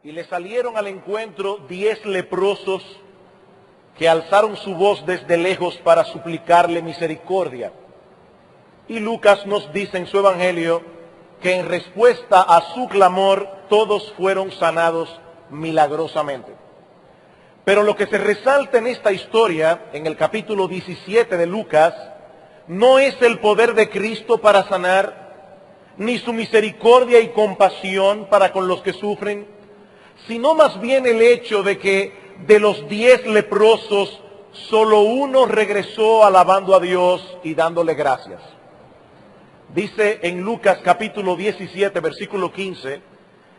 Y le salieron al encuentro 10 leprosos que alzaron su voz desde lejos para suplicarle misericordia. Y Lucas nos dice en su evangelio que en respuesta a su clamor todos fueron sanados milagrosamente. Pero lo que se resalta en esta historia, en el capítulo 17 de Lucas, no es el poder de Cristo para sanar, ni su misericordia y compasión para con los que sufren, sino más bien el hecho de que de los 10 leprosos, solo uno regresó alabando a Dios y dándole gracias. Dice en Lucas capítulo 17, versículo 15,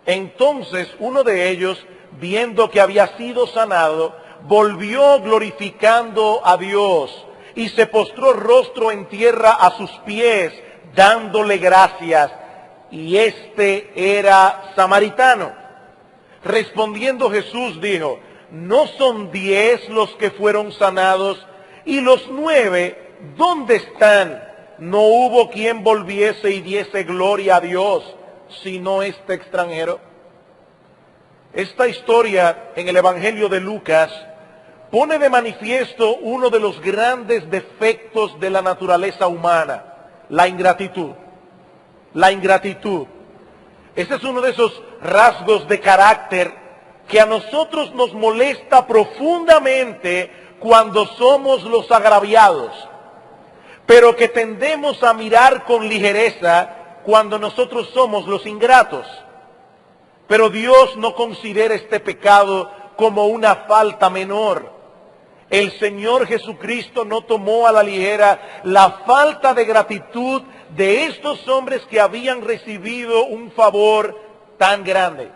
entonces uno de ellos, viendo que había sido sanado, volvió glorificando a Dios y se postró rostro en tierra a sus pies, dándole gracias. Y este era samaritano. Respondiendo Jesús dijo, ¿no son 10 los que fueron sanados? ¿Y los 9 dónde están? No hubo quien volviese y diese gloria a Dios, sino este extranjero. Esta historia en el Evangelio de Lucas pone de manifiesto uno de los grandes defectos de la naturaleza humana, la ingratitud. La ingratitud. Ese es uno de esos rasgos de carácter que a nosotros nos molesta profundamente cuando somos los agraviados, pero que tendemos a mirar con ligereza cuando nosotros somos los ingratos. Pero Dios no considera este pecado como una falta menor. El Señor Jesucristo no tomó a la ligera la falta de gratitud de estos hombres que habían recibido un favor tan grande.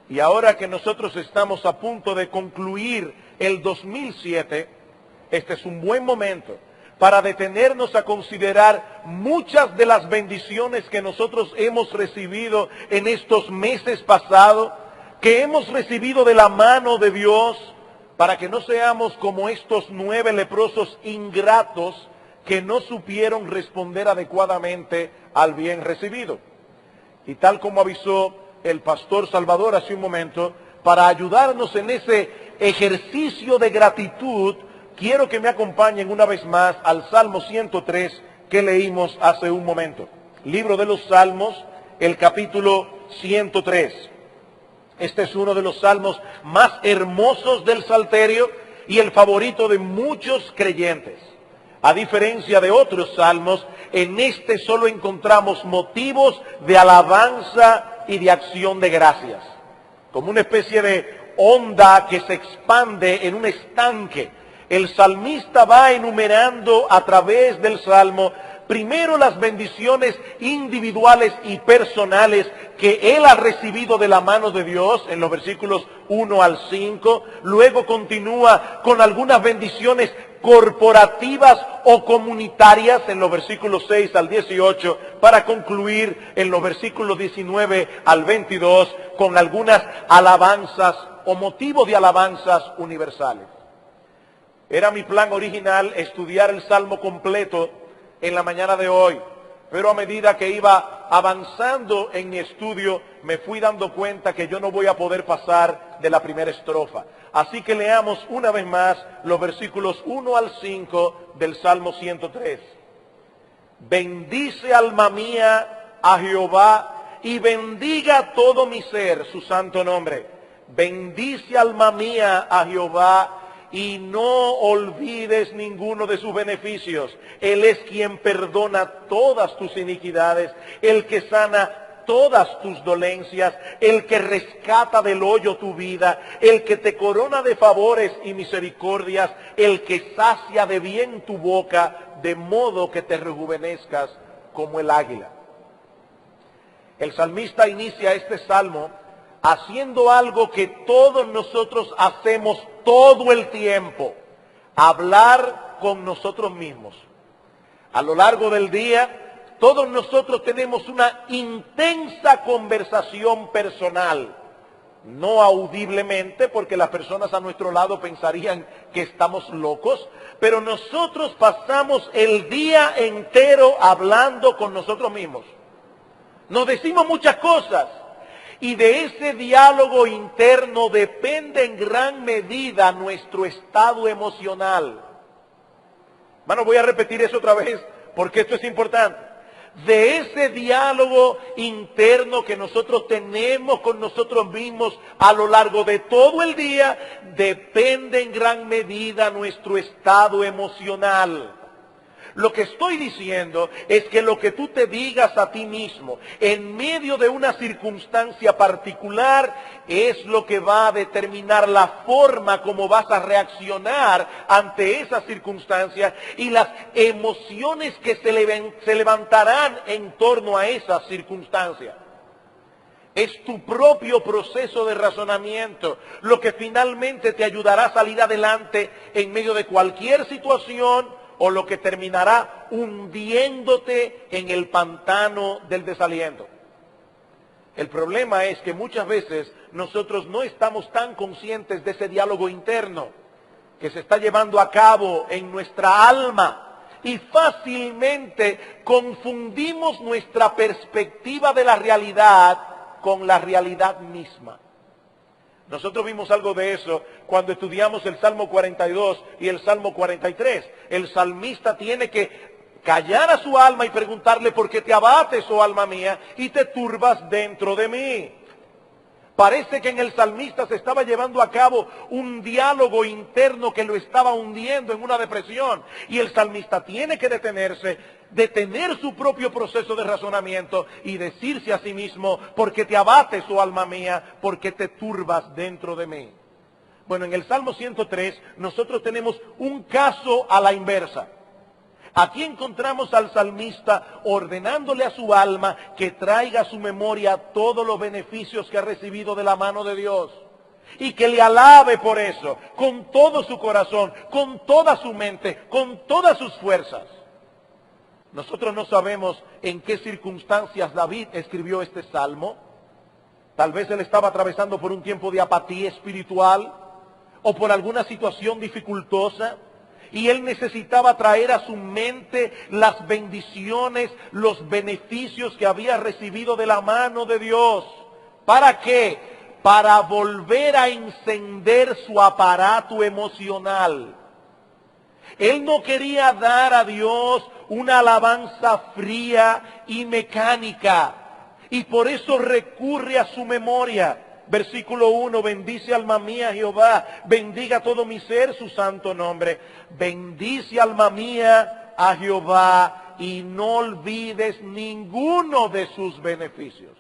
Y ahora que nosotros estamos a punto de concluir el 2007, este es un buen momento para detenernos a considerar muchas de las bendiciones que nosotros hemos recibido en estos meses pasados, que hemos recibido de la mano de Dios, para que no seamos como estos 9 leprosos ingratos que no supieron responder adecuadamente al bien recibido. Y tal como avisó el pastor Salvador hace un momento, para ayudarnos en ese ejercicio de gratitud, quiero que me acompañen una vez más al Salmo 103 que leímos hace un momento. Libro de los Salmos, el capítulo 103. Este es uno de los salmos más hermosos del Salterio y el favorito de muchos creyentes. A diferencia de otros salmos, en este solo encontramos motivos de alabanza y de acción de gracias. Como una especie de onda que se expande en un estanque. El salmista va enumerando a través del salmo primero las bendiciones individuales y personales que él ha recibido de la mano de Dios en los versículos 1 al 5. Luego continúa con algunas bendiciones corporativas o comunitarias en los versículos 6 al 18, para concluir en los versículos 19 al 22 con algunas alabanzas o motivos de alabanzas universales. Era mi plan original estudiar el Salmo completo en la mañana de hoy, pero a medida que iba avanzando en mi estudio, me fui dando cuenta que yo no voy a poder pasar de la primera estrofa. Así que leamos una vez más los versículos 1 al 5 del Salmo 103. Bendice alma mía a Jehová y bendiga todo mi ser su santo nombre. Bendice alma mía a Jehová y no olvides ninguno de sus beneficios. Él es quien perdona todas tus iniquidades, el que sana todas tus dolencias, el que rescata del hoyo tu vida, el que te corona de favores y misericordias, el que sacia de bien tu boca, de modo que te rejuvenezcas como el águila. El salmista inicia este salmo haciendo algo que todos nosotros hacemos todo el tiempo: hablar con nosotros mismos. A lo largo del día, todos nosotros tenemos una intensa conversación personal, no audiblemente, porque las personas a nuestro lado pensarían que estamos locos, pero nosotros pasamos el día entero hablando con nosotros mismos. Nos decimos muchas cosas. Y de ese diálogo interno depende en gran medida nuestro estado emocional. Bueno, voy a repetir eso otra vez porque esto es importante. De ese diálogo interno que nosotros tenemos con nosotros mismos a lo largo de todo el día, depende en gran medida nuestro estado emocional. Lo que estoy diciendo es que lo que tú te digas a ti mismo en medio de una circunstancia particular es lo que va a determinar la forma como vas a reaccionar ante esa circunstancia y las emociones que se levantarán en torno a esa circunstancia. Es tu propio proceso de razonamiento lo que finalmente te ayudará a salir adelante en medio de cualquier situación o lo que terminará hundiéndote en el pantano del desaliento. El problema es que muchas veces nosotros no estamos tan conscientes de ese diálogo interno que se está llevando a cabo en nuestra alma y fácilmente confundimos nuestra perspectiva de la realidad con la realidad misma. Nosotros vimos algo de eso cuando estudiamos el Salmo 42 y el Salmo 43. El salmista tiene que callar a su alma y preguntarle: ¿por qué te abates, oh alma mía, y te turbas dentro de mí? Parece que en el salmista se estaba llevando a cabo un diálogo interno que lo estaba hundiendo en una depresión. Y el salmista tiene que detenerse, detener su propio proceso de razonamiento y decirse a sí mismo: ¿por qué te abates, oh alma mía? ¿Por qué te turbas dentro de mí? Bueno, en el Salmo 103 nosotros tenemos un caso a la inversa. Aquí encontramos al salmista ordenándole a su alma que traiga a su memoria todos los beneficios que ha recibido de la mano de Dios. Y que le alabe por eso, con todo su corazón, con toda su mente, con todas sus fuerzas. Nosotros no sabemos en qué circunstancias David escribió este salmo. Tal vez él estaba atravesando por un tiempo de apatía espiritual o por alguna situación dificultosa. Y él necesitaba traer a su mente las bendiciones, los beneficios que había recibido de la mano de Dios. ¿Para qué? Para volver a encender su aparato emocional. Él no quería dar a Dios una alabanza fría y mecánica. Y por eso recurre a su memoria. Versículo 1, bendice alma mía Jehová, bendiga todo mi ser su santo nombre. Bendice alma mía a Jehová y no olvides ninguno de sus beneficios.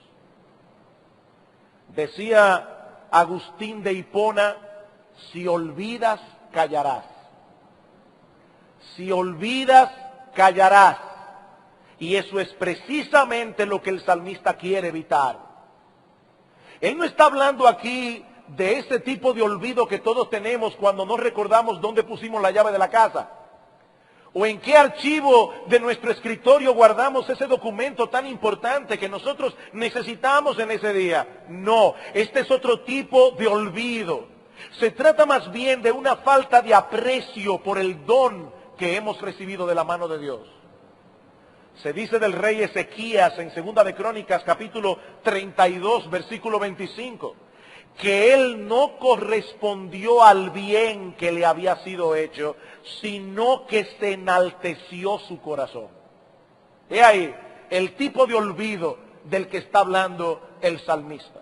Decía Agustín de Hipona: si olvidas, callarás. Si olvidas, callarás. Y eso es precisamente lo que el salmista quiere evitar. Él no está hablando aquí de ese tipo de olvido que todos tenemos cuando no recordamos dónde pusimos la llave de la casa. O en qué archivo de nuestro escritorio guardamos ese documento tan importante que nosotros necesitamos en ese día. No, este es otro tipo de olvido. Se trata más bien de una falta de aprecio por el don que hemos recibido de la mano de Dios. Se dice del rey Ezequías en 2 de Crónicas, capítulo 32, versículo 25, que él no correspondió al bien que le había sido hecho, sino que se enalteció su corazón. He ahí el tipo de olvido del que está hablando el salmista.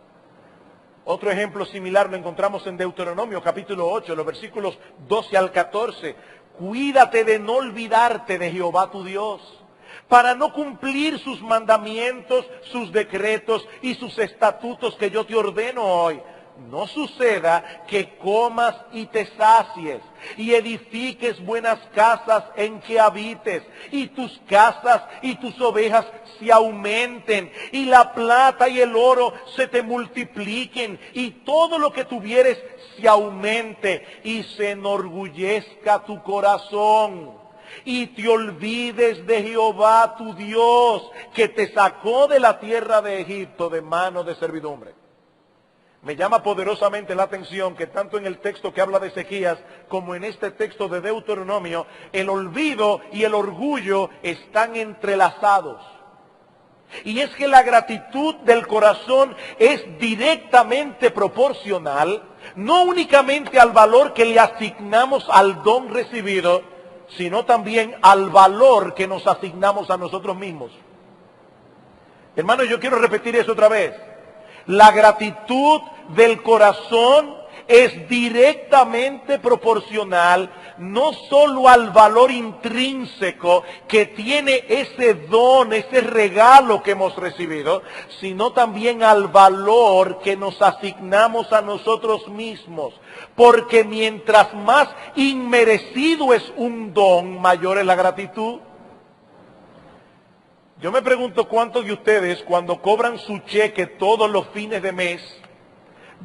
Otro ejemplo similar lo encontramos en Deuteronomio, capítulo 8, los versículos 12 al 14. Cuídate de no olvidarte de Jehová tu Dios, para no cumplir sus mandamientos, sus decretos y sus estatutos que yo te ordeno hoy. No suceda que comas y te sacies, y edifiques buenas casas en que habites, y tus casas y tus ovejas se aumenten, y la plata y el oro se te multipliquen, y todo lo que tuvieres se aumente, y se enorgullezca tu corazón. Y te olvides de Jehová tu Dios, que te sacó de la tierra de Egipto de mano de servidumbre. Me llama poderosamente la atención que tanto en el texto que habla de Ezequías como en este texto de Deuteronomio, el olvido y el orgullo están entrelazados. Y es que la gratitud del corazón es directamente proporcional, no únicamente al valor que le asignamos al don recibido, sino también al valor que nos asignamos a nosotros mismos. Hermanos, yo quiero repetir eso otra vez. La gratitud del corazón es directamente proporcional no solo al valor intrínseco que tiene ese don, ese regalo que hemos recibido, sino también al valor que nos asignamos a nosotros mismos. Porque mientras más inmerecido es un don, mayor es la gratitud. Yo me pregunto cuántos de ustedes, cuando cobran su cheque todos los fines de mes,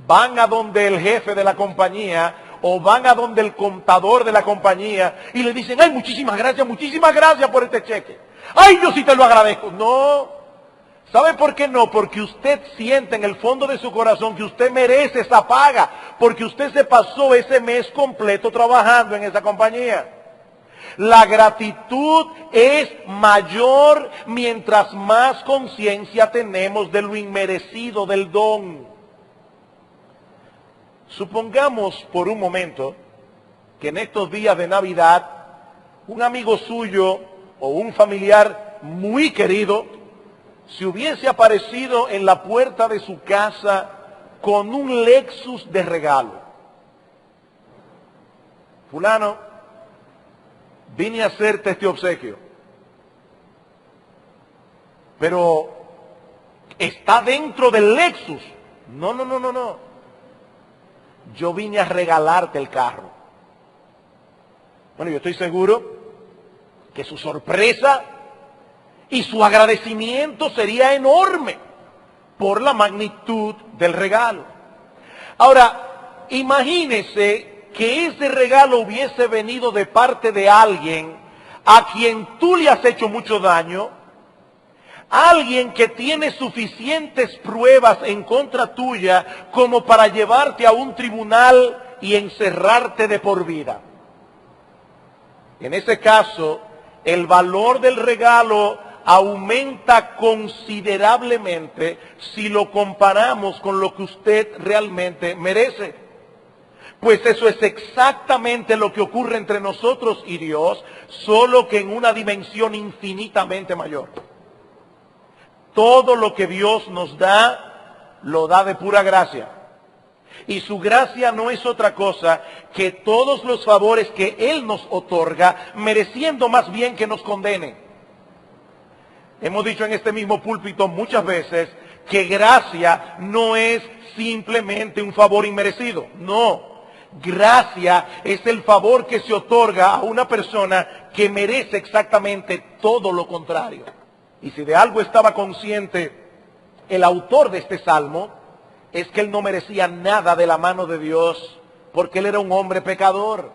van a donde el jefe de la compañía o van a donde el contador de la compañía y le dicen, ay, muchísimas gracias por este cheque. Ay, yo sí te lo agradezco. No. ¿Sabe por qué no? Porque usted siente en el fondo de su corazón que usted merece esa paga, porque usted se pasó ese mes completo trabajando en esa compañía. La gratitud es mayor mientras más conciencia tenemos de lo inmerecido del don. Supongamos por un momento que en estos días de Navidad un amigo suyo o un familiar muy querido se hubiese aparecido en la puerta de su casa con un Lexus de regalo. Fulano, vine a hacerte este obsequio, pero está dentro del Lexus. No. Yo vine a regalarte el carro. Bueno, yo estoy seguro que su sorpresa y su agradecimiento sería enorme por la magnitud del regalo. Ahora, imagínese que ese regalo hubiese venido de parte de alguien a quien tú le has hecho mucho daño, alguien que tiene suficientes pruebas en contra tuya como para llevarte a un tribunal y encerrarte de por vida. En ese caso, el valor del regalo aumenta considerablemente si lo comparamos con lo que usted realmente merece. Pues eso es exactamente lo que ocurre entre nosotros y Dios, solo que en una dimensión infinitamente mayor. Todo lo que Dios nos da, lo da de pura gracia. Y su gracia no es otra cosa que todos los favores que Él nos otorga, mereciendo más bien que nos condene. Hemos dicho en este mismo púlpito muchas veces que gracia no es simplemente un favor inmerecido. No, gracia es el favor que se otorga a una persona que merece exactamente todo lo contrario. Y si de algo estaba consciente el autor de este salmo, es que él no merecía nada de la mano de Dios, porque él era un hombre pecador.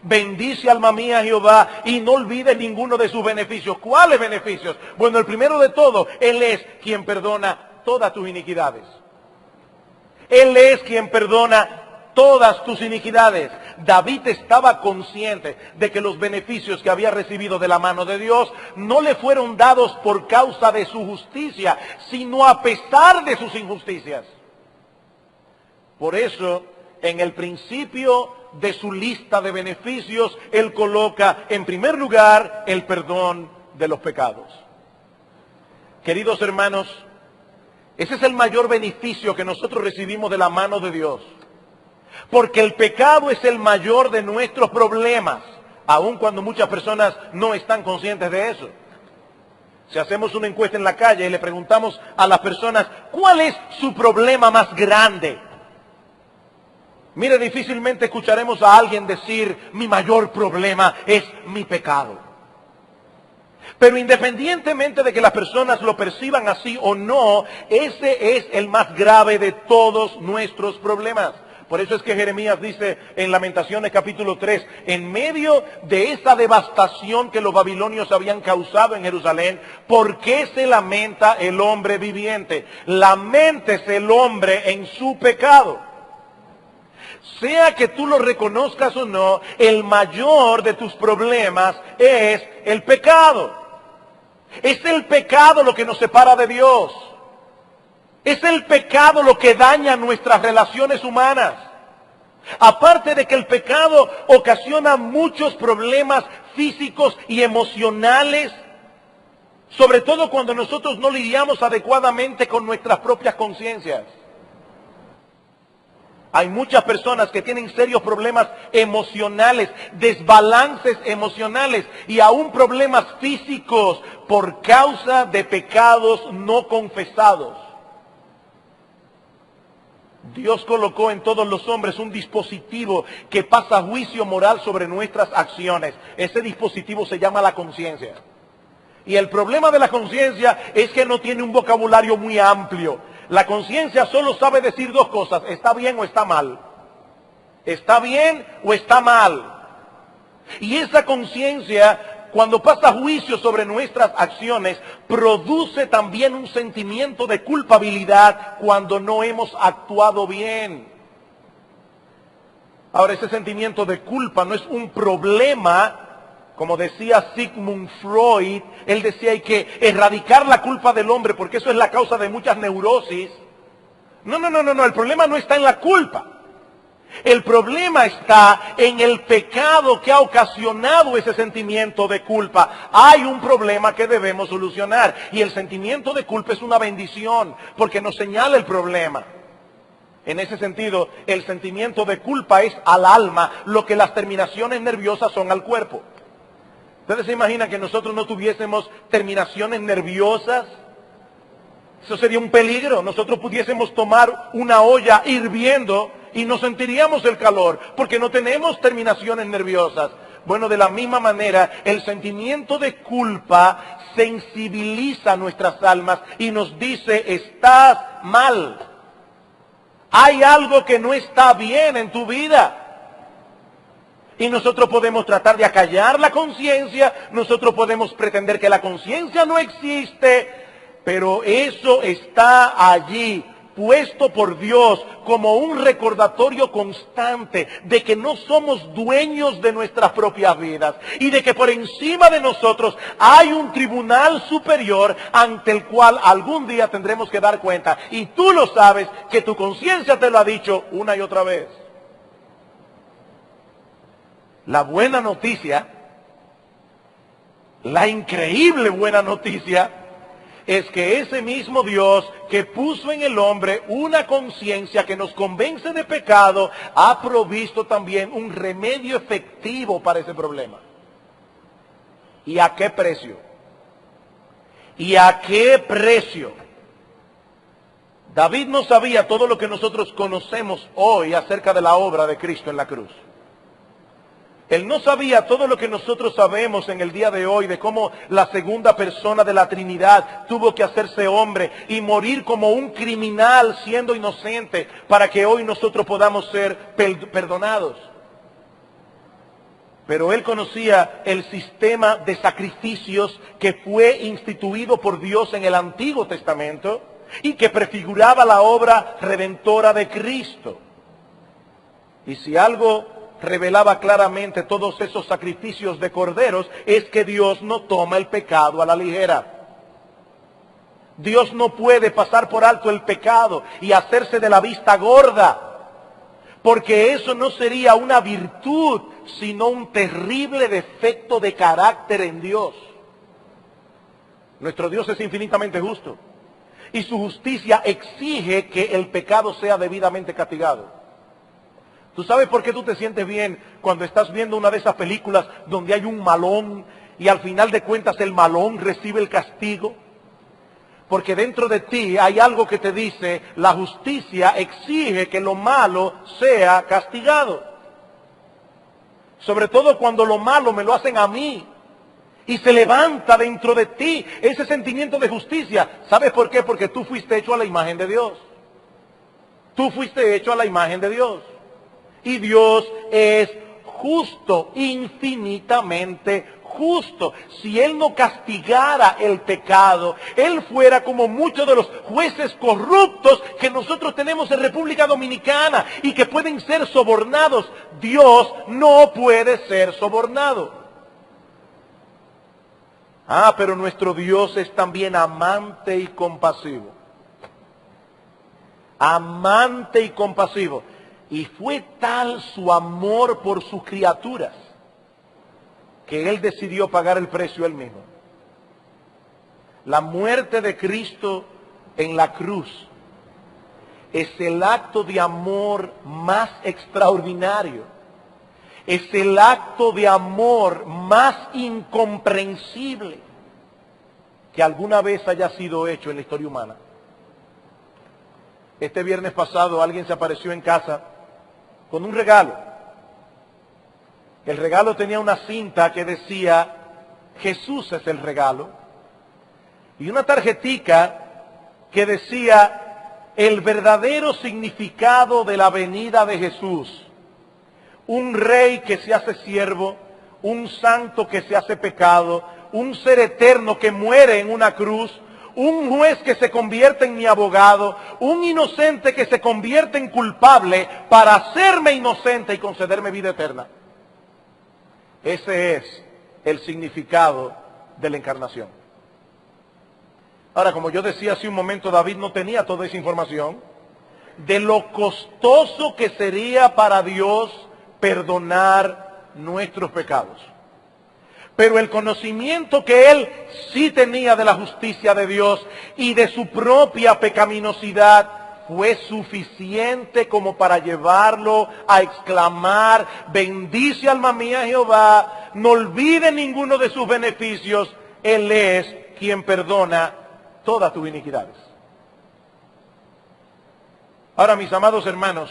Bendice alma mía Jehová y no olvides ninguno de sus beneficios. ¿Cuáles beneficios? Bueno, el primero de todo, Él es quien perdona todas tus iniquidades. Él es quien perdona todas tus iniquidades. David estaba consciente de que los beneficios que había recibido de la mano de Dios no le fueron dados por causa de su justicia, sino a pesar de sus injusticias. Por eso, en el principio de su lista de beneficios, Él coloca en primer lugar el perdón de los pecados. Queridos hermanos, ese es el mayor beneficio que nosotros recibimos de la mano de Dios. Porque el pecado es el mayor de nuestros problemas, aun cuando muchas personas no están conscientes de eso. Si hacemos una encuesta en la calle y le preguntamos a las personas, ¿cuál es su problema más grande? Mire, difícilmente escucharemos a alguien decir, mi mayor problema es mi pecado. Pero independientemente de que las personas lo perciban así o no, ese es el más grave de todos nuestros problemas. Por eso es que Jeremías dice en Lamentaciones capítulo 3, en medio de esa devastación que los babilonios habían causado en Jerusalén, ¿por qué se lamenta el hombre viviente? Laméntese el hombre en su pecado. Sea que tú lo reconozcas o no, el mayor de tus problemas es el pecado. Es el pecado lo que nos separa de Dios. Es el pecado lo que daña nuestras relaciones humanas. Aparte de que el pecado ocasiona muchos problemas físicos y emocionales, sobre todo cuando nosotros no lidiamos adecuadamente con nuestras propias conciencias. Hay muchas personas que tienen serios problemas emocionales, desbalances emocionales y aún problemas físicos por causa de pecados no confesados. Dios colocó en todos los hombres un dispositivo que pasa juicio moral sobre nuestras acciones. Ese dispositivo se llama la conciencia. Y el problema de la conciencia es que no tiene un vocabulario muy amplio. La conciencia solo sabe decir dos cosas: está bien o está mal. Está bien o está mal. Y esa conciencia, cuando pasa juicio sobre nuestras acciones, produce también un sentimiento de culpabilidad cuando no hemos actuado bien. Ahora, ese sentimiento de culpa no es un problema. Como decía Sigmund Freud, él decía hay que erradicar la culpa del hombre porque eso es la causa de muchas neurosis. No, el problema no está en la culpa. El problema está en el pecado que ha ocasionado ese sentimiento de culpa. Hay un problema que debemos solucionar y el sentimiento de culpa es una bendición porque nos señala el problema. En ese sentido, el sentimiento de culpa es al alma lo que las terminaciones nerviosas son al cuerpo. ¿Ustedes se imaginan que nosotros no tuviésemos terminaciones nerviosas? Eso sería un peligro. Nosotros pudiésemos tomar una olla hirviendo y no sentiríamos el calor porque no tenemos terminaciones nerviosas. Bueno, de la misma manera, el sentimiento de culpa sensibiliza nuestras almas y nos dice: estás mal. Hay algo que no está bien en tu vida. Y nosotros podemos tratar de acallar la conciencia, nosotros podemos pretender que la conciencia no existe, pero eso está allí, puesto por Dios como un recordatorio constante de que no somos dueños de nuestras propias vidas y de que por encima de nosotros hay un tribunal superior ante el cual algún día tendremos que dar cuenta. Y tú lo sabes, que tu conciencia te lo ha dicho una y otra vez. La buena noticia, la increíble buena noticia, es que ese mismo Dios que puso en el hombre una conciencia que nos convence de pecado, ha provisto también un remedio efectivo para ese problema. ¿Y a qué precio? ¿Y a qué precio? David no sabía todo lo que nosotros conocemos hoy acerca de la obra de Cristo en la cruz. Él no sabía todo lo que nosotros sabemos en el día de hoy de cómo la segunda persona de la Trinidad tuvo que hacerse hombre y morir como un criminal siendo inocente para que hoy nosotros podamos ser perdonados. Pero él conocía el sistema de sacrificios que fue instituido por Dios en el Antiguo Testamento y que prefiguraba la obra redentora de Cristo. Y si algo revelaba claramente todos esos sacrificios de corderos, es que Dios no toma el pecado a la ligera. Dios no puede pasar por alto el pecado y hacerse de la vista gorda, porque eso no sería una virtud, sino un terrible defecto de carácter en Dios. Nuestro Dios es infinitamente justo y su justicia exige que el pecado sea debidamente castigado. ¿Tú sabes por qué tú te sientes bien cuando estás viendo una de esas películas donde hay un malón y al final de cuentas el malón recibe el castigo? Porque dentro de ti hay algo que te dice: la justicia exige que lo malo sea castigado. Sobre todo cuando lo malo me lo hacen a mí. Y se levanta dentro de ti ese sentimiento de justicia. ¿Sabes por qué? Porque tú fuiste hecho a la imagen de Dios. Tú fuiste hecho a la imagen de Dios. Y Dios es justo, infinitamente justo. Si Él no castigara el pecado, Él fuera como muchos de los jueces corruptos que nosotros tenemos en República Dominicana y que pueden ser sobornados. Dios no puede ser sobornado. Pero nuestro Dios es también amante y compasivo. Amante y compasivo. Y fue tal su amor por sus criaturas que Él decidió pagar el precio Él mismo. La muerte de Cristo en la cruz es el acto de amor más extraordinario. Es el acto de amor más incomprensible que alguna vez haya sido hecho en la historia humana. Este viernes pasado alguien se apareció en casa con un regalo. El regalo tenía una cinta que decía, Jesús es el regalo, y una tarjetica que decía, el verdadero significado de la venida de Jesús. Un rey que se hace siervo, un santo que se hace pecado, un ser eterno que muere en una cruz, un juez que se convierte en mi abogado, un inocente que se convierte en culpable para hacerme inocente y concederme vida eterna. Ese es el significado de la encarnación. Ahora, como yo decía hace un momento, David no tenía toda esa información de lo costoso que sería para Dios perdonar nuestros pecados. Pero el conocimiento que él sí tenía de la justicia de Dios y de su propia pecaminosidad fue suficiente como para llevarlo a exclamar, bendice alma mía Jehová, no olvide ninguno de sus beneficios, Él es quien perdona todas tus iniquidades. Ahora, mis amados hermanos,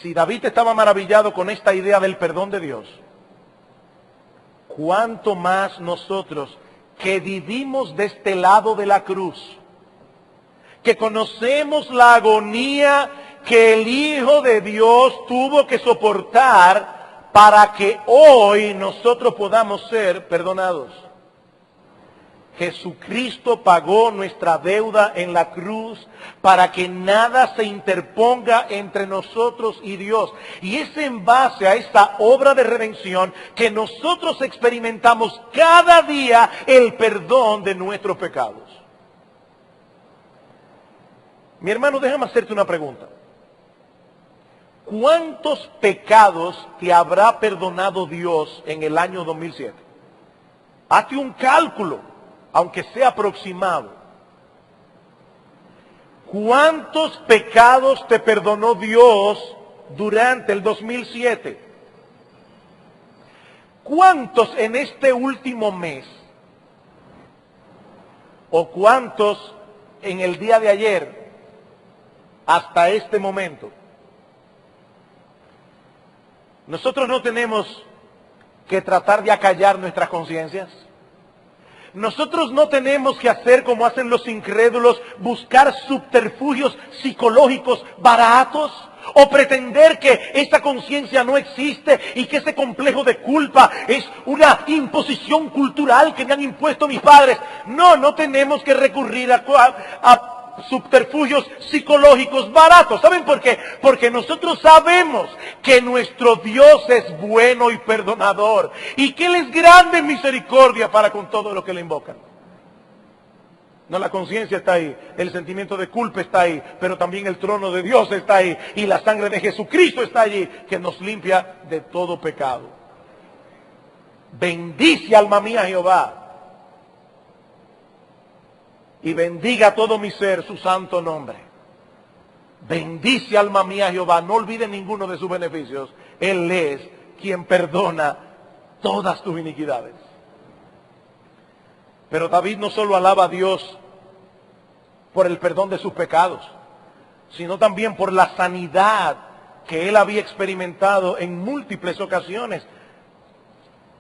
si David estaba maravillado con esta idea del perdón de Dios, ¿cuánto más nosotros que vivimos de este lado de la cruz, que conocemos la agonía que el Hijo de Dios tuvo que soportar para que hoy nosotros podamos ser perdonados? Jesucristo pagó nuestra deuda en la cruz para que nada se interponga entre nosotros y Dios. Y es en base a esta obra de redención que nosotros experimentamos cada día el perdón de nuestros pecados. Mi hermano, déjame hacerte una pregunta. ¿Cuántos pecados te habrá perdonado Dios en el año 2007? Hazte un cálculo, aunque sea aproximado. ¿Cuántos pecados te perdonó Dios durante el 2007? ¿Cuántos en este último mes? ¿O cuántos en el día de ayer hasta este momento? Nosotros no tenemos que tratar de acallar nuestras conciencias. Nosotros no tenemos que hacer como hacen los incrédulos, buscar subterfugios psicológicos baratos o pretender que esa conciencia no existe y que ese complejo de culpa es una imposición cultural que me han impuesto mis padres. No tenemos que recurrir a subterfugios psicológicos baratos. ¿Saben por qué? Porque nosotros sabemos que nuestro Dios es bueno y perdonador y que Él es grande en misericordia para con todo lo que le invocan. No, la conciencia está ahí, el sentimiento de culpa está ahí, pero también el trono de Dios está ahí y la sangre de Jesucristo está allí que nos limpia de todo pecado. Bendice alma mía Jehová. Y bendiga todo mi ser su santo nombre. Bendice alma mía Jehová, no olvide ninguno de sus beneficios. Él es quien perdona todas tus iniquidades. Pero David no solo alaba a Dios por el perdón de sus pecados, sino también por la sanidad que él había experimentado en múltiples ocasiones.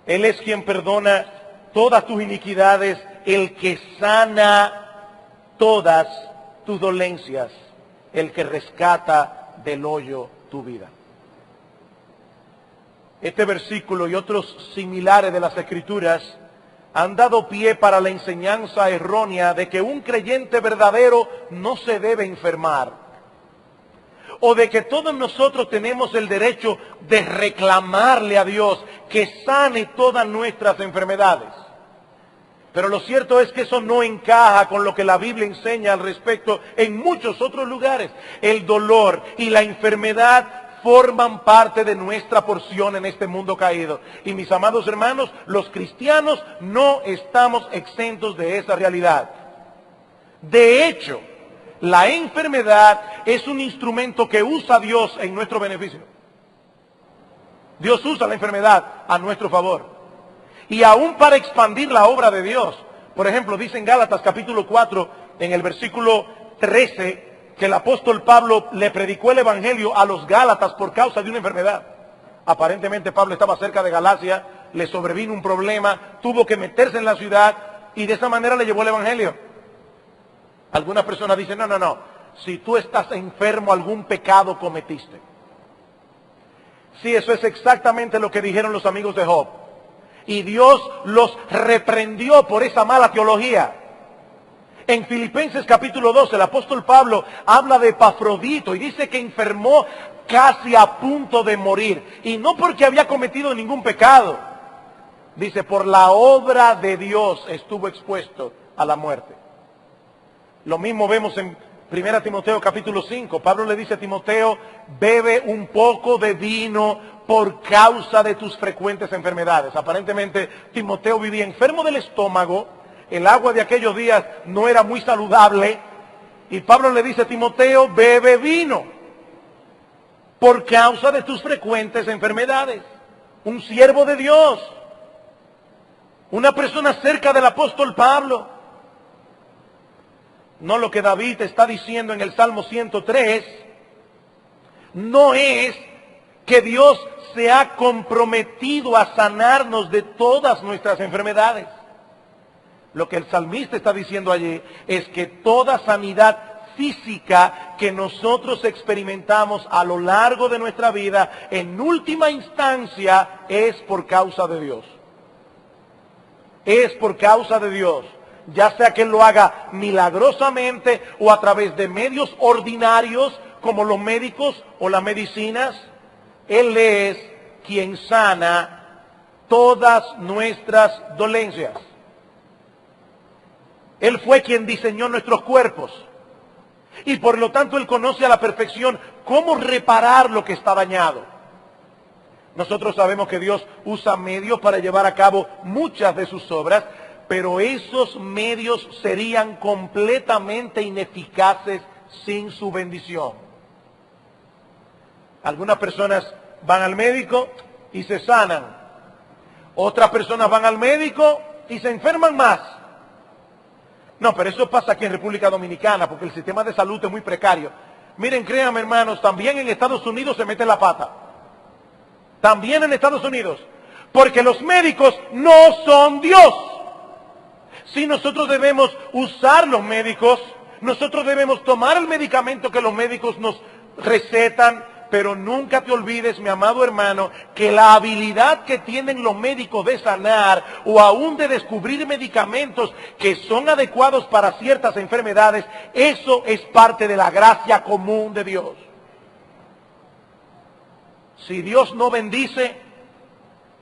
Él es quien perdona todas tus iniquidades, el que sana todas tus dolencias, el que rescata del hoyo tu vida. Este versículo y otros similares de las Escrituras han dado pie para la enseñanza errónea de que un creyente verdadero no se debe enfermar, o de que todos nosotros tenemos el derecho de reclamarle a Dios que sane todas nuestras enfermedades. Pero lo cierto es que eso no encaja con lo que la Biblia enseña al respecto en muchos otros lugares. El dolor y la enfermedad forman parte de nuestra porción en este mundo caído. Y mis amados hermanos, los cristianos no estamos exentos de esa realidad. De hecho, la enfermedad es un instrumento que usa Dios en nuestro beneficio. Dios usa la enfermedad a nuestro favor. Y aún para expandir la obra de Dios. Por ejemplo, dice en Gálatas capítulo 4, en el versículo 13, que el apóstol Pablo le predicó el evangelio a los Gálatas por causa de una enfermedad. Aparentemente Pablo estaba cerca de Galacia, le sobrevino un problema, tuvo que meterse en la ciudad y de esa manera le llevó el evangelio. Algunas personas dicen, no, si tú estás enfermo, algún pecado cometiste. Sí, eso es exactamente lo que dijeron los amigos de Job. Y Dios los reprendió por esa mala teología. En Filipenses capítulo 2, el apóstol Pablo habla de Epafrodito y dice que enfermó casi a punto de morir. Y no porque había cometido ningún pecado. Dice, por la obra de Dios estuvo expuesto a la muerte. Lo mismo vemos en 1 Timoteo capítulo 5. Pablo le dice a Timoteo, bebe un poco de vino por causa de tus frecuentes enfermedades. Aparentemente Timoteo vivía enfermo del estómago. El agua de aquellos días no era muy saludable. Y Pablo le dice a Timoteo, bebe vino por causa de tus frecuentes enfermedades. Un siervo de Dios. Una persona cerca del apóstol Pablo. No lo que David está diciendo en el Salmo 103. No es que Dios se ha comprometido a sanarnos de todas nuestras enfermedades. Lo que el salmista está diciendo allí es que toda sanidad física que nosotros experimentamos a lo largo de nuestra vida, en última instancia, es por causa de Dios. Es por causa de Dios. Ya sea que Él lo haga milagrosamente o a través de medios ordinarios como los médicos o las medicinas, Él es quien sana todas nuestras dolencias. Él fue quien diseñó nuestros cuerpos. Y por lo tanto Él conoce a la perfección cómo reparar lo que está dañado. Nosotros sabemos que Dios usa medios para llevar a cabo muchas de sus obras, pero esos medios serían completamente ineficaces sin su bendición. Algunas personas van al médico y se sanan. Otras personas van al médico y se enferman más. No, pero eso pasa aquí en República Dominicana porque el sistema de salud es muy precario. Miren, créanme hermanos, también en Estados Unidos se mete la pata. También en Estados Unidos. Porque los médicos no son Dios. Si nosotros debemos usar los médicos, nosotros debemos tomar el medicamento que los médicos nos recetan, pero nunca te olvides, mi amado hermano, que la habilidad que tienen los médicos de sanar o aún de descubrir medicamentos que son adecuados para ciertas enfermedades, eso es parte de la gracia común de Dios. Si Dios no bendice,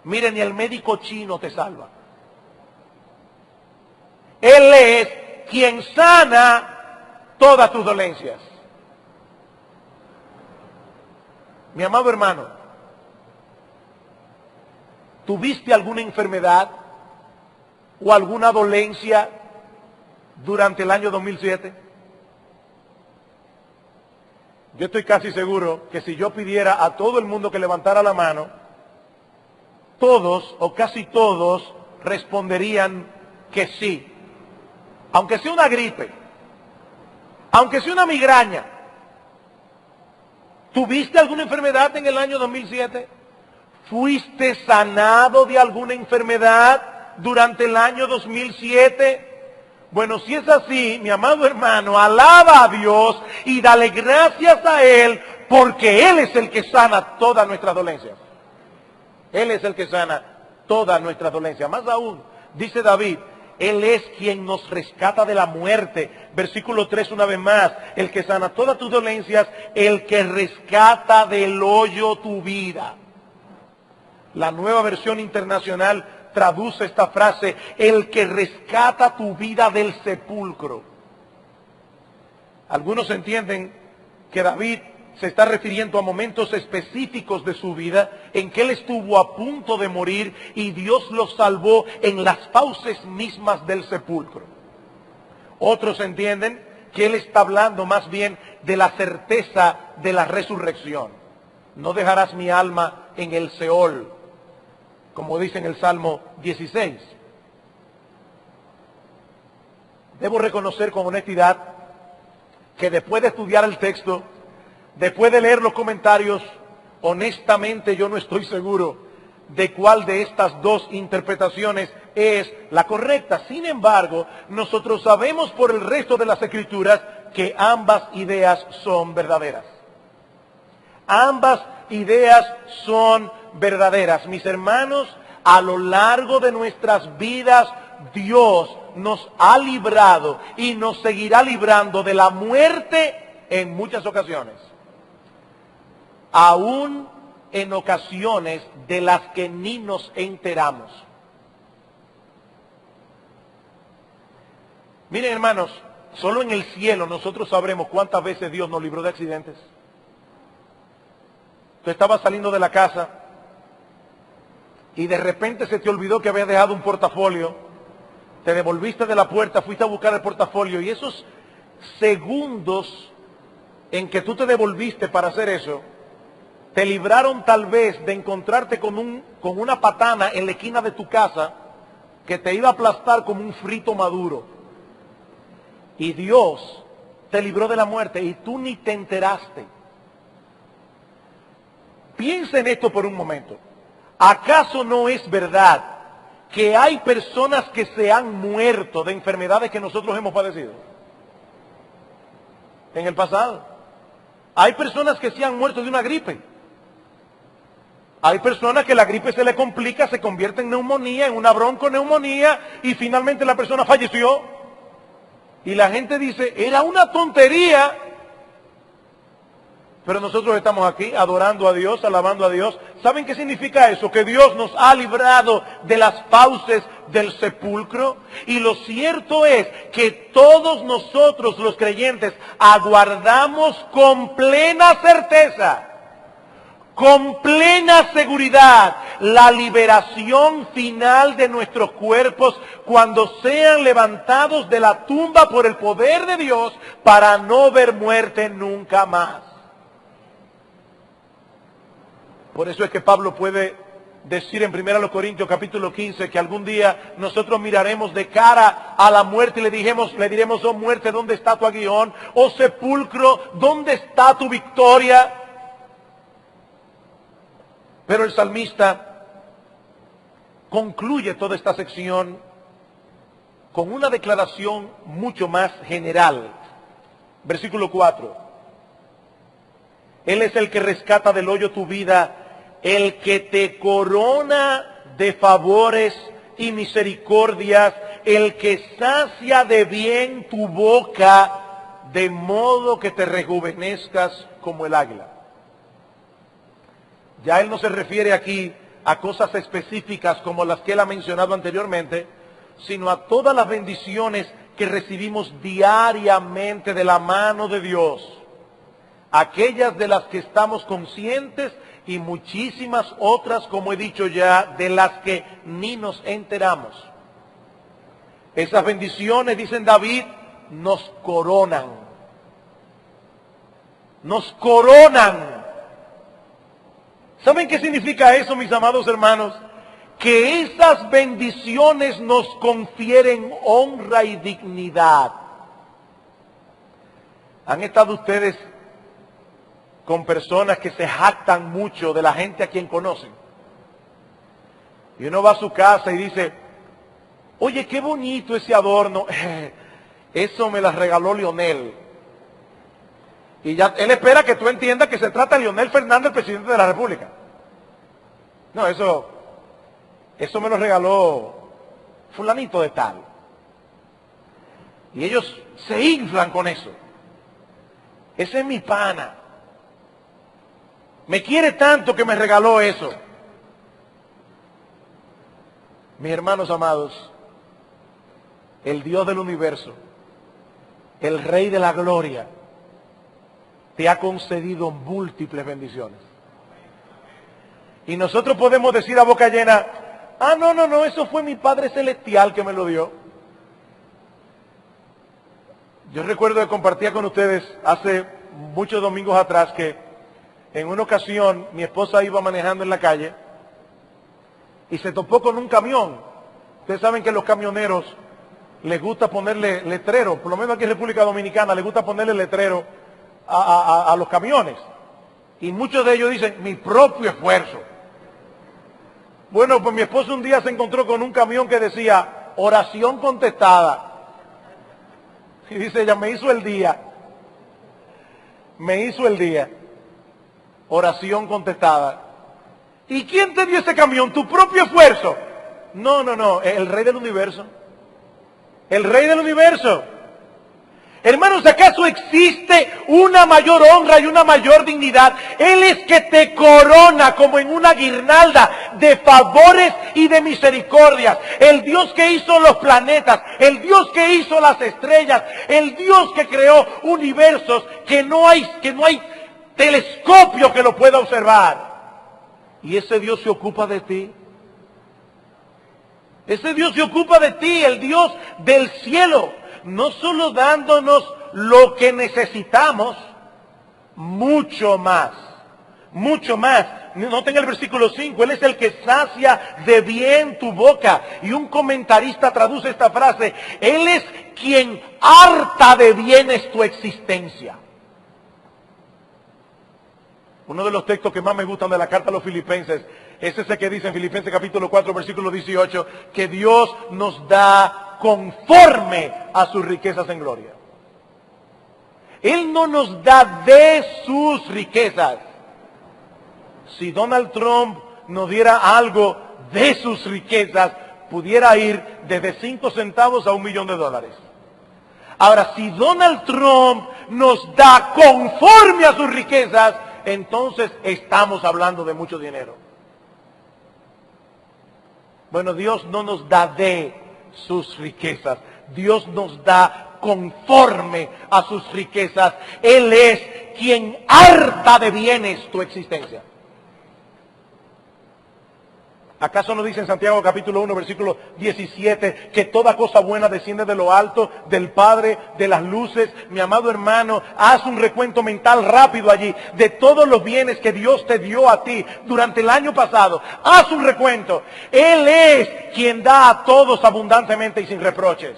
miren, ni el médico chino te salva. Él es quien sana todas tus dolencias. Mi amado hermano, ¿tuviste alguna enfermedad o alguna dolencia durante el año 2007? Yo estoy casi seguro que si yo pidiera a todo el mundo que levantara la mano, todos o casi todos responderían que sí. Aunque sea una gripe, aunque sea una migraña. ¿Tuviste alguna enfermedad en el año 2007? ¿Fuiste sanado de alguna enfermedad durante el año 2007? Bueno, si es así, mi amado hermano, alaba a Dios y dale gracias a Él, porque Él es el que sana todas nuestras dolencias. Él es el que sana todas nuestras dolencias. Más aún, dice David, Él es quien nos rescata de la muerte. Versículo 3 una vez más. El que sana todas tus dolencias, el que rescata del hoyo tu vida. La Nueva Versión Internacional traduce esta frase, el que rescata tu vida del sepulcro. Algunos entienden que David se está refiriendo a momentos específicos de su vida en que él estuvo a punto de morir y Dios lo salvó en las fauces mismas del sepulcro. Otros entienden que él está hablando más bien de la certeza de la resurrección. No dejarás mi alma en el Seol, como dice en el Salmo 16. Debo reconocer con honestidad que después de estudiar el texto, después de leer los comentarios, honestamente yo no estoy seguro de cuál de estas dos interpretaciones es la correcta. Sin embargo, nosotros sabemos por el resto de las Escrituras que ambas ideas son verdaderas. Ambas ideas son verdaderas. Mis hermanos, a lo largo de nuestras vidas, Dios nos ha librado y nos seguirá librando de la muerte en muchas ocasiones. Aún en ocasiones de las que ni nos enteramos. Miren, hermanos, solo en el cielo nosotros sabremos cuántas veces Dios nos libró de accidentes. Tú estabas saliendo de la casa y de repente se te olvidó que habías dejado un portafolio, te devolviste de la puerta, fuiste a buscar el portafolio y esos segundos en que tú te devolviste para hacer eso, te libraron tal vez de encontrarte con una patana en la esquina de tu casa que te iba a aplastar como un frito maduro. Y Dios te libró de la muerte y tú ni te enteraste. Piensa en esto por un momento. ¿Acaso no es verdad que hay personas que se han muerto de enfermedades que nosotros hemos padecido en el pasado? Hay personas que se han muerto de una gripe. Hay personas que la gripe se le complica, se convierte en neumonía, en una bronconeumonía, y finalmente la persona falleció. Y la gente dice, era una tontería. Pero nosotros estamos aquí adorando a Dios, alabando a Dios. ¿Saben qué significa eso? Que Dios nos ha librado de las fauces del sepulcro. Y lo cierto es que todos nosotros los creyentes aguardamos con plena certeza, con plena seguridad, la liberación final de nuestros cuerpos cuando sean levantados de la tumba por el poder de Dios para no ver muerte nunca más. Por eso es que Pablo puede decir en 1 Corintios capítulo 15 que algún día nosotros miraremos de cara a la muerte y le diremos, oh muerte, ¿dónde está tu aguijón? Oh sepulcro, ¿dónde está tu victoria? Pero el salmista concluye toda esta sección con una declaración mucho más general. Versículo 4. Él es el que rescata del hoyo tu vida, el que te corona de favores y misericordias, el que sacia de bien tu boca, de modo que te rejuvenezcas como el águila. Ya él no se refiere aquí a cosas específicas como las que él ha mencionado anteriormente, sino a todas las bendiciones que recibimos diariamente de la mano de Dios. Aquellas de las que estamos conscientes y muchísimas otras, como he dicho ya, de las que ni nos enteramos. Esas bendiciones, dicen David, nos coronan. Nos coronan. ¿Saben qué significa eso, mis amados hermanos? Que esas bendiciones nos confieren honra y dignidad. ¿Han estado ustedes con personas que se jactan mucho de la gente a quien conocen? Y uno va a su casa y dice, oye, qué bonito ese adorno. Eso me la regaló Lionel. Y ya él espera que tú entiendas que se trata de Leonel Fernández, el presidente de la República. No, eso me lo regaló fulanito de tal. Y ellos se inflan con eso. Ese es mi pana. Me quiere tanto que me regaló eso. Mis hermanos amados, el Dios del universo, el Rey de la gloria, te ha concedido múltiples bendiciones. Y nosotros podemos decir a boca llena, ah, no, eso fue mi Padre Celestial que me lo dio. Yo recuerdo que compartía con ustedes hace muchos domingos atrás que en una ocasión mi esposa iba manejando en la calle y se topó con un camión. Ustedes saben que a los camioneros les gusta ponerle letrero, por lo menos aquí en República Dominicana les gusta ponerle letrero a los camiones. Y muchos de ellos dicen, mi propio esfuerzo. Bueno, pues mi esposo un día se encontró con un camión que decía, oración contestada. Y dice ella, me hizo el día. Oración contestada. ¿Y quién te dio ese camión? ¿Tu propio esfuerzo? No, el Rey del universo. El Rey del universo. Hermanos, ¿acaso existe una mayor honra y una mayor dignidad? Él es que te corona como en una guirnalda de favores y de misericordias. El Dios que hizo los planetas, el Dios que hizo las estrellas, el Dios que creó universos que no hay telescopio que lo pueda observar. Y ese Dios se ocupa de ti. Ese Dios se ocupa de ti, el Dios del cielo. No solo dándonos lo que necesitamos, mucho más. Noten el versículo 5, Él es el que sacia de bien tu boca. Y un comentarista traduce esta frase, Él es quien harta de bienes tu existencia. Uno de los textos que más me gustan de la carta a los filipenses es ese que dice en Filipenses capítulo 4, versículo 18, que Dios nos da conforme a sus riquezas en gloria. Él no nos da de sus riquezas. Si Donald Trump nos diera algo de sus riquezas, pudiera ir desde 5 centavos a $1.000.000. Ahora, si Donald Trump nos da conforme a sus riquezas, entonces estamos hablando de mucho dinero. Bueno, Dios no nos da de sus riquezas. Dios nos da conforme a sus riquezas. Él es quien harta de bienes tu existencia. ¿Acaso no dice en Santiago capítulo 1, versículo 17, que toda cosa buena desciende de lo alto, del Padre, de las luces? Mi amado hermano, haz un recuento mental rápido allí de todos los bienes que Dios te dio a ti durante el año pasado. Haz un recuento. Él es quien da a todos abundantemente y sin reproches.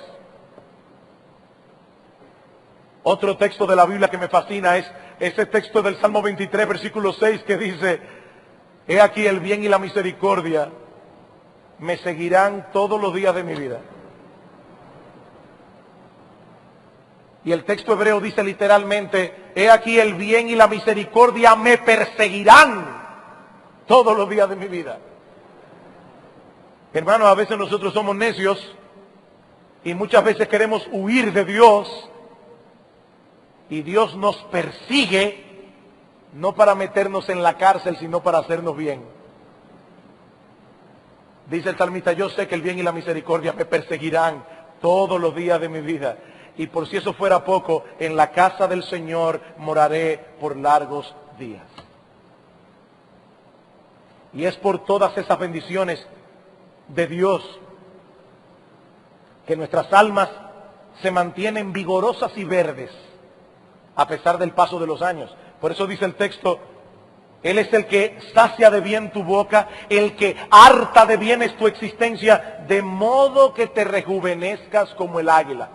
Otro texto de la Biblia que me fascina es ese texto del Salmo 23, versículo 6, que dice, he aquí el bien y la misericordia me seguirán todos los días de mi vida. Y el texto hebreo dice literalmente, he aquí el bien y la misericordia me perseguirán todos los días de mi vida. Hermanos, a veces nosotros somos necios y muchas veces queremos huir de Dios y Dios nos persigue no para meternos en la cárcel, sino para hacernos bien. Dice el salmista, yo sé que el bien y la misericordia me perseguirán todos los días de mi vida. Y por si eso fuera poco, en la casa del Señor moraré por largos días. Y es por todas esas bendiciones de Dios que nuestras almas se mantienen vigorosas y verdes a pesar del paso de los años. Por eso dice el texto, Él es el que sacia de bien tu boca, el que harta de bienes tu existencia, de modo que te rejuvenezcas como el águila.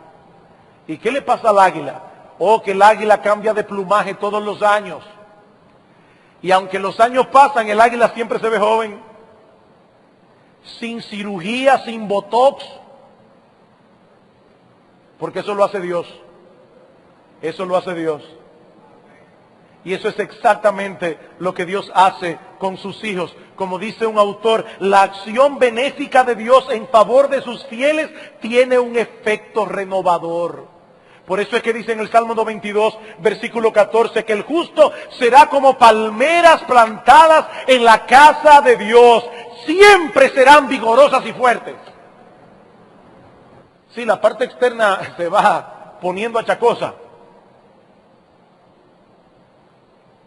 ¿Y qué le pasa al águila? Oh, que el águila cambia de plumaje todos los años. Y aunque los años pasan, el águila siempre se ve joven. Sin cirugía, sin botox. Porque eso lo hace Dios. Eso lo hace Dios. Y eso es exactamente lo que Dios hace con sus hijos. Como dice un autor, la acción benéfica de Dios en favor de sus fieles tiene un efecto renovador. Por eso es que dice en el Salmo 92, versículo 14, que el justo será como palmeras plantadas en la casa de Dios. siempre serán vigorosas y fuertes. Sí, la parte externa se va poniendo achacosa.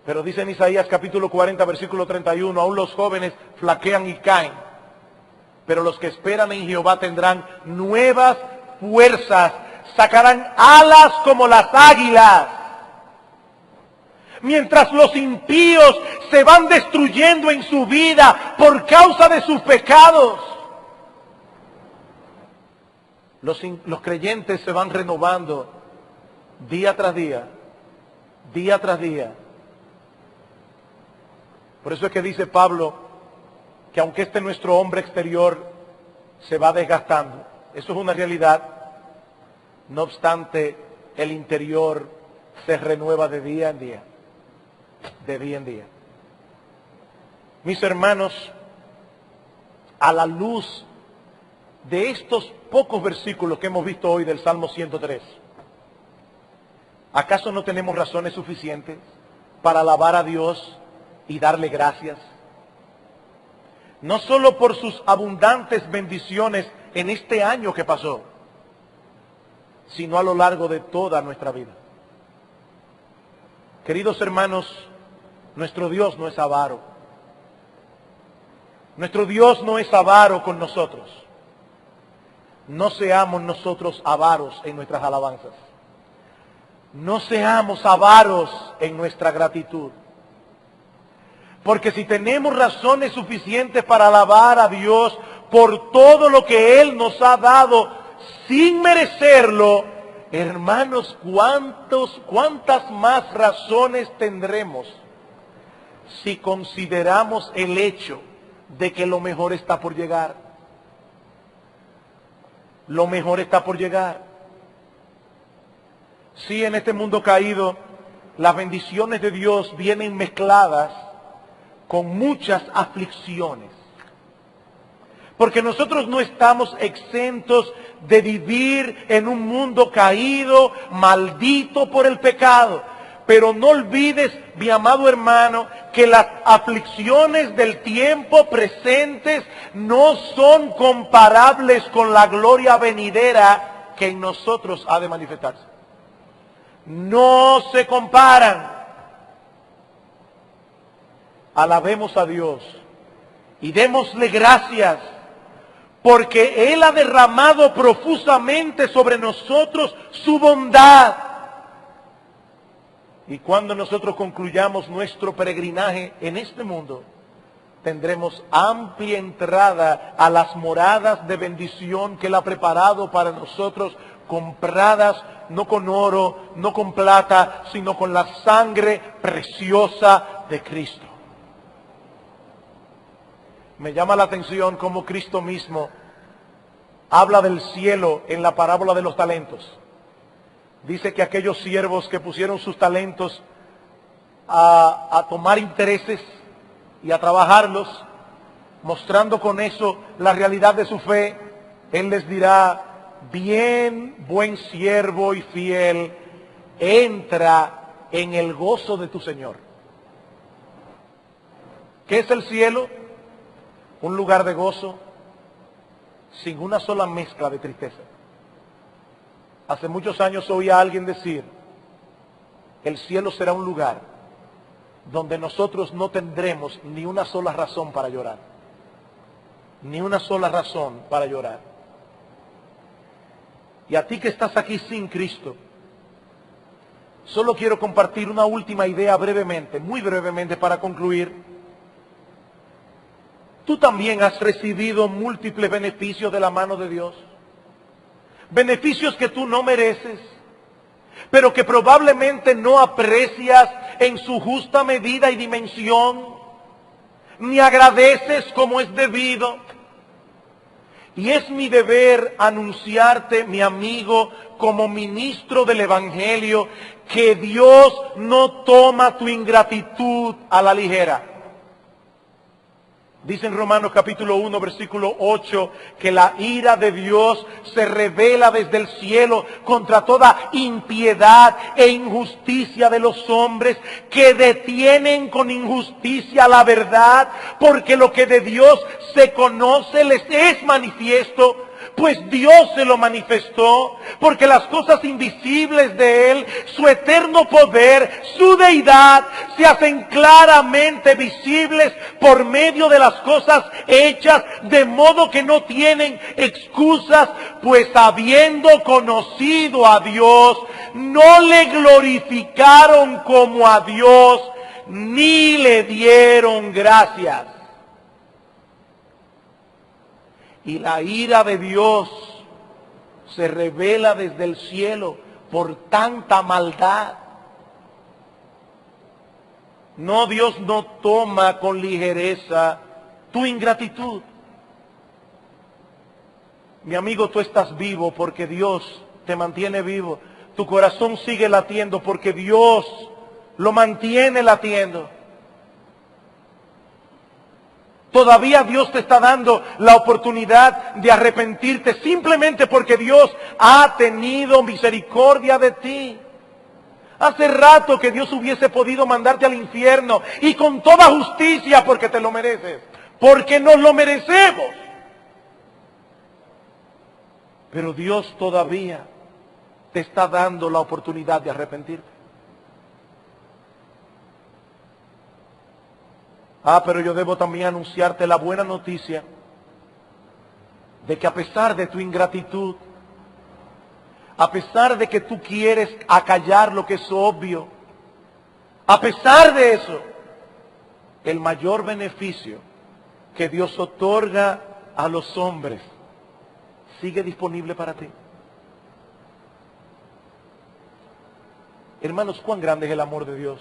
Pero dice en Isaías capítulo 40, versículo 31, aún los jóvenes flaquean y caen, pero los que esperan en Jehová tendrán nuevas fuerzas, sacarán alas como las águilas. Mientras los impíos se van destruyendo en su vida por causa de sus pecados, los creyentes se van renovando día tras día, día tras día. Por eso es que dice Pablo que aunque nuestro hombre exterior se va desgastando, eso es una realidad, no obstante el interior se renueva de día en día, de día en día. Mis hermanos, a la luz de estos pocos versículos que hemos visto hoy del Salmo 103, ¿acaso no tenemos razones suficientes para alabar a Dios y darle gracias? No solo por sus abundantes bendiciones en este año que pasó, sino a lo largo de toda nuestra vida. Queridos hermanos, nuestro Dios no es avaro. Nuestro Dios no es avaro con nosotros. No seamos nosotros avaros en nuestras alabanzas. No seamos avaros en nuestra gratitud. Porque si tenemos razones suficientes para alabar a Dios por todo lo que Él nos ha dado sin merecerlo, hermanos, ¿cuántas más razones tendremos si consideramos el hecho de que lo mejor está por llegar? Lo mejor está por llegar. Sí, en este mundo caído, las bendiciones de Dios vienen mezcladas con muchas aflicciones. Porque nosotros no estamos exentos de vivir en un mundo caído, maldito por el pecado. Pero no olvides, mi amado hermano, que las aflicciones del tiempo presentes no son comparables con la gloria venidera que en nosotros ha de manifestarse. No se comparan. Alabemos a Dios y démosle gracias porque Él ha derramado profusamente sobre nosotros su bondad. Y cuando nosotros concluyamos nuestro peregrinaje en este mundo, tendremos amplia entrada a las moradas de bendición que Él ha preparado para nosotros, compradas no con oro, no con plata, sino con la sangre preciosa de Cristo. Me llama la atención cómo Cristo mismo habla del cielo en la parábola de los talentos. Dice que aquellos siervos que pusieron sus talentos a tomar intereses y a trabajarlos, mostrando con eso la realidad de su fe, Él les dirá: bien, buen siervo y fiel, entra en el gozo de tu Señor. ¿Qué es el cielo? Un lugar de gozo sin una sola mezcla de tristeza. Hace muchos años oí a alguien decir: el cielo será un lugar donde nosotros no tendremos ni una sola razón para llorar. Ni una sola razón para llorar. Y a ti que estás aquí sin Cristo, solo quiero compartir una última idea brevemente, muy brevemente para concluir. Tú también has recibido múltiples beneficios de la mano de Dios. Beneficios que tú no mereces, pero que probablemente no aprecias en su justa medida y dimensión, ni agradeces como es debido. Y es mi deber anunciarte, mi amigo, como ministro del Evangelio, que Dios no toma tu ingratitud a la ligera. Dice en Romanos capítulo 1, versículo 8, que la ira de Dios se revela desde el cielo contra toda impiedad e injusticia de los hombres que detienen con injusticia la verdad, porque lo que de Dios se conoce les es manifiesto, pues Dios se lo manifestó, porque las cosas invisibles de Él, su eterno poder, su deidad, se hacen claramente visibles por medio de las cosas hechas, de modo que no tienen excusas, pues habiendo conocido a Dios, no le glorificaron como a Dios, ni le dieron gracias. Y la ira de Dios se revela desde el cielo por tanta maldad. No, Dios no toma con ligereza tu ingratitud. Mi amigo, tú estás vivo porque Dios te mantiene vivo. Tu corazón sigue latiendo porque Dios lo mantiene latiendo. Todavía Dios te está dando la oportunidad de arrepentirte simplemente porque Dios ha tenido misericordia de ti. Hace rato que Dios hubiese podido mandarte al infierno y con toda justicia porque te lo mereces, porque nos lo merecemos. Pero Dios todavía te está dando la oportunidad de arrepentirte. Pero yo debo también anunciarte la buena noticia de que a pesar de tu ingratitud, a pesar de que tú quieres acallar lo que es obvio, a pesar de eso, el mayor beneficio que Dios otorga a los hombres sigue disponible para ti. Hermanos, cuán grande es el amor de Dios.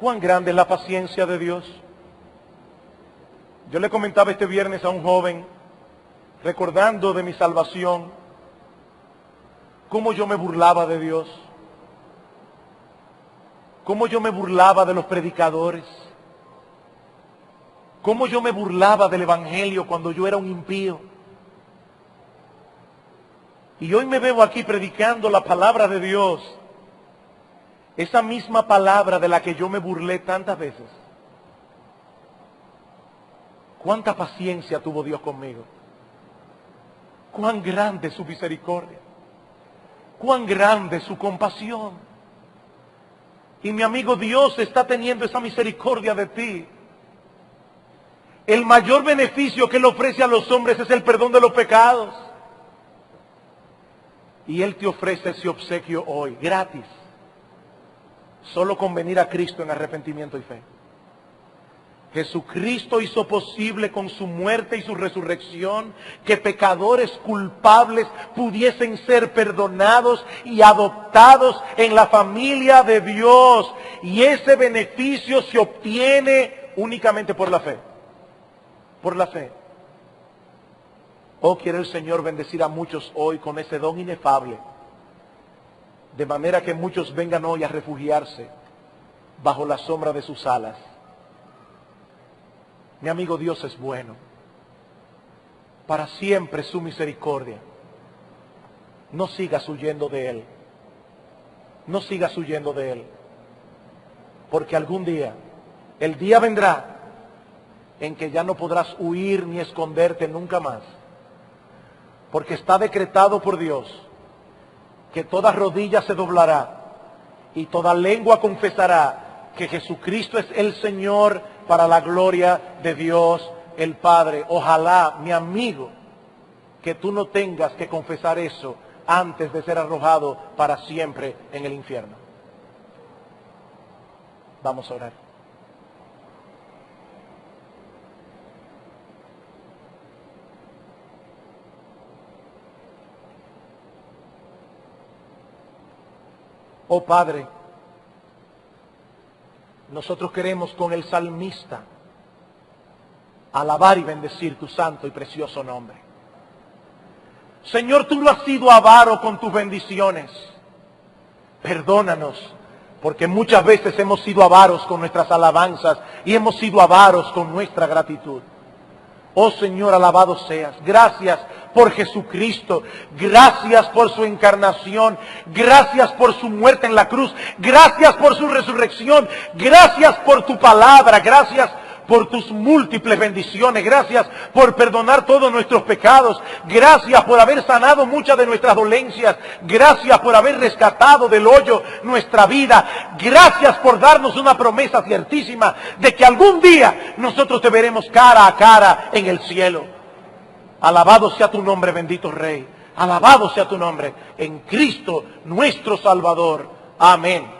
Cuán grande es la paciencia de Dios. Yo le comentaba este viernes a un joven, recordando de mi salvación, cómo yo me burlaba de Dios, cómo yo me burlaba de los predicadores, cómo yo me burlaba del Evangelio cuando yo era un impío. Y hoy me veo aquí predicando la palabra de Dios, esa misma palabra de la que yo me burlé tantas veces. Cuánta paciencia tuvo Dios conmigo. Cuán grande es su misericordia. Cuán grande es su compasión. Y mi amigo, Dios está teniendo esa misericordia de ti. El mayor beneficio que Él ofrece a los hombres es el perdón de los pecados. Y Él te ofrece ese obsequio hoy, gratis. Solo con venir a Cristo en arrepentimiento y fe. Jesucristo hizo posible con su muerte y su resurrección que pecadores culpables pudiesen ser perdonados y adoptados en la familia de Dios. Y ese beneficio se obtiene únicamente por la fe. Por la fe. Oh, quiere el Señor bendecir a muchos hoy con ese don inefable. De manera que muchos vengan hoy a refugiarse bajo la sombra de sus alas. Mi amigo, Dios es bueno. Para siempre su misericordia. No sigas huyendo de Él. No sigas huyendo de Él. Porque algún día, el día vendrá en que ya no podrás huir ni esconderte nunca más. Porque está decretado por Dios que toda rodilla se doblará y toda lengua confesará que Jesucristo es el Señor para la gloria de Dios el Padre. Ojalá, mi amigo, que tú no tengas que confesar eso antes de ser arrojado para siempre en el infierno. Vamos a orar. Oh Padre, nosotros queremos con el salmista alabar y bendecir tu santo y precioso nombre. Señor, tú no has sido avaro con tus bendiciones. Perdónanos porque muchas veces hemos sido avaros con nuestras alabanzas y hemos sido avaros con nuestra gratitud. Oh Señor, alabado seas. Gracias por Jesucristo. Gracias por su encarnación. Gracias por su muerte en la cruz. Gracias por su resurrección. Gracias por tu palabra. Gracias por tus múltiples bendiciones. Gracias por perdonar todos nuestros pecados. Gracias por haber sanado muchas de nuestras dolencias. Gracias por haber rescatado del hoyo nuestra vida. Gracias por darnos una promesa ciertísima de que algún día nosotros te veremos cara a cara en el cielo. Alabado sea tu nombre, bendito Rey. Alabado sea tu nombre en Cristo nuestro Salvador. Amén.